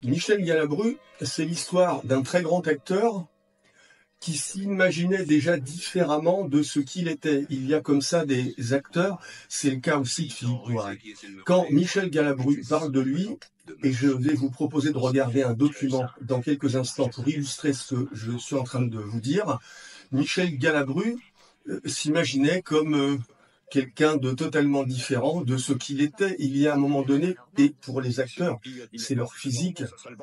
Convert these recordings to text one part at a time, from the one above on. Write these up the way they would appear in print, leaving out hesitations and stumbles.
Michel Galabru, c'est l'histoire d'un très grand acteur qui s'imaginait déjà différemment de ce qu'il était. Il y a comme ça des acteurs, c'est le cas aussi de Philippe Noiret. Quand Michel Galabru parle de lui, et je vais vous proposer de regarder un document dans quelques instants pour illustrer ce que je suis en train de vous dire, Michel Galabru s'imaginait comme quelqu'un de totalement différent de ce qu'il était il y a un moment donné. Et pour les acteurs, c'est leur physique,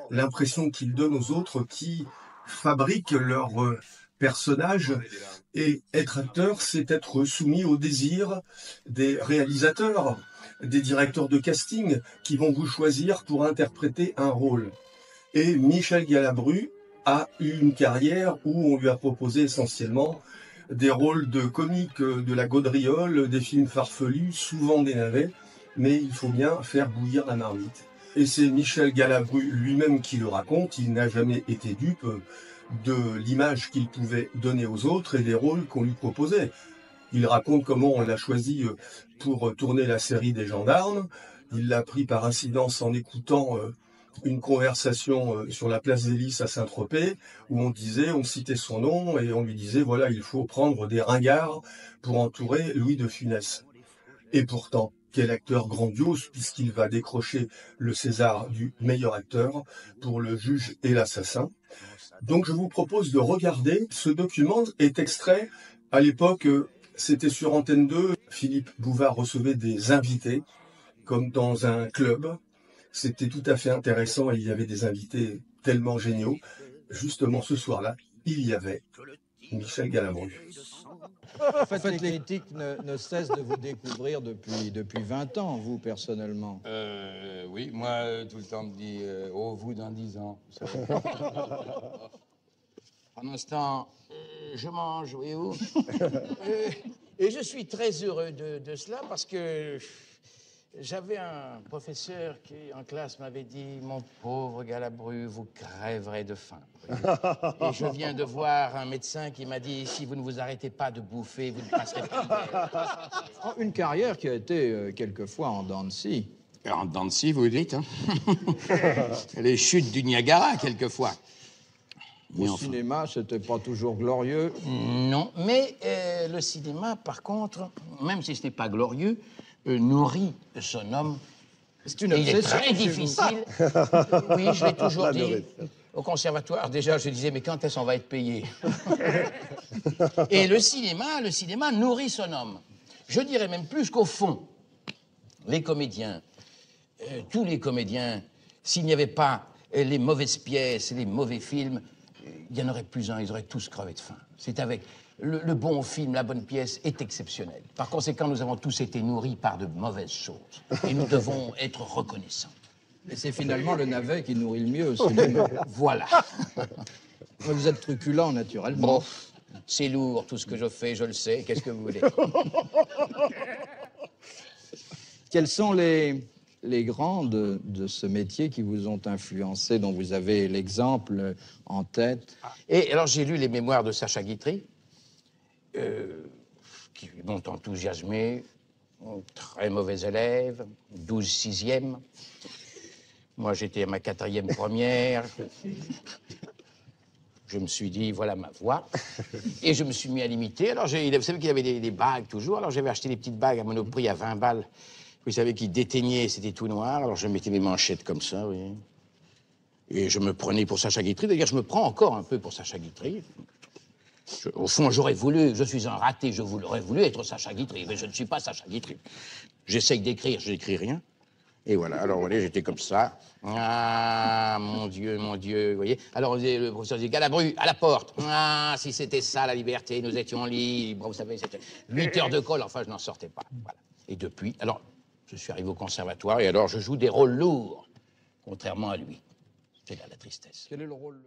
l'impression qu'ils donnent aux autres qui fabriquent leur personnage. Et être acteur, c'est être soumis au désir des réalisateurs, des directeurs de casting qui vont vous choisir pour interpréter un rôle. Et Michel Galabru a eu une carrière où on lui a proposé essentiellement des rôles de comique, de la gaudriole, des films farfelus, souvent des navets, mais il faut bien faire bouillir la marmite. Et c'est Michel Galabru lui-même qui le raconte, il n'a jamais été dupe de l'image qu'il pouvait donner aux autres et des rôles qu'on lui proposait. Il raconte comment on l'a choisi pour tourner la série des Gendarmes. Il l'a pris par incidence en écoutant une conversation sur la place des Lys à Saint-Tropez, où on citait son nom et on lui disait, voilà, il faut prendre des ringards pour entourer Louis de Funès. Et pourtant, quel acteur grandiose, puisqu'il va décrocher le César du meilleur acteur pour Le Juge et l'Assassin. Donc je vous propose de regarder, ce document est extrait, à l'époque, c'était sur Antenne 2, Philippe Bouvard recevait des invités, comme dans un club. C'était tout à fait intéressant et il y avait des invités tellement géniaux. Justement, ce soir-là, il y avait Michel Galabru. En fait, les critiques ne cessent de vous découvrir depuis 20 ans, vous, personnellement. Oui, moi, tout le temps, on me dit « Oh, vous, dans 10 ans. » En instant, je mange, voyez-vous. Et je suis très heureux de cela parce que j'avais un professeur qui, en classe, m'avait dit « Mon pauvre Galabru, vous crèverez de faim. » Et je viens de voir un médecin qui m'a dit « Si vous ne vous arrêtez pas de bouffer, vous ne passerez pas. » Une carrière qui a été quelquefois en dents de scie. En dents de scie, vous dites, hein. Les chutes du Niagara, quelquefois. Au cinéma, c'était pas toujours glorieux. Non, mais le cinéma, par contre, même si ce n'est pas glorieux, nourrit son homme. C'est une obsession. Il est très difficile. Oui, je l'ai toujours dit. Au conservatoire, déjà, je disais, mais quand est-ce qu'on va être payé? Et le cinéma nourrit son homme. Je dirais même plus qu'au fond, les comédiens, tous les comédiens, s'il n'y avait pas les mauvaises pièces, les mauvais films, il y en aurait plus un, ils auraient tous crevé de faim. C'est avec le bon film, la bonne pièce est exceptionnelle. Par conséquent, nous avons tous été nourris par de mauvaises choses. Et nous devons être reconnaissants. Et c'est finalement le navet qui nourrit le mieux au cinéma. Voilà. Vous êtes truculent, naturellement. Bon, c'est lourd, tout ce que je fais, je le sais. Qu'est-ce que vous voulez? Quels sont les grands de ce métier qui vous ont influencé, dont vous avez l'exemple en tête? Et alors, j'ai lu les mémoires de Sacha Guitry, qui m'ont enthousiasmé. Très mauvais élève, 12 sixième. Moi, j'étais à ma 4e première. Je me suis dit, voilà ma voie. Et je me suis mis à l'imiter. Alors, vous savez qu'il y avait des bagues toujours. Alors, j'avais acheté des petites bagues à Monoprix à 20 balles. Vous savez, qui déteignaient, c'était tout noir. Alors, je mettais mes manchettes comme ça, oui. Et je me prenais pour Sacha Guitry. D'ailleurs, je me prends encore un peu pour Sacha Guitry. Au fond, j'aurais voulu, je suis un raté, j'aurais voulu être Sacha Guitry, mais je ne suis pas Sacha Guitry. J'essaye d'écrire, je n'écris rien. Et voilà, alors, vous voyez, j'étais comme ça. Ah, mon Dieu, vous voyez. Alors, le professeur disait, Galabru, à la porte. Ah, si c'était ça, la liberté, nous étions libres. Vous savez, c'était 8 heures de colle, enfin, je n'en sortais pas. Voilà. Et depuis, alors, je suis arrivé au conservatoire, et alors, je joue des rôles lourds, contrairement à lui. C'est là la tristesse. Quel est le rôle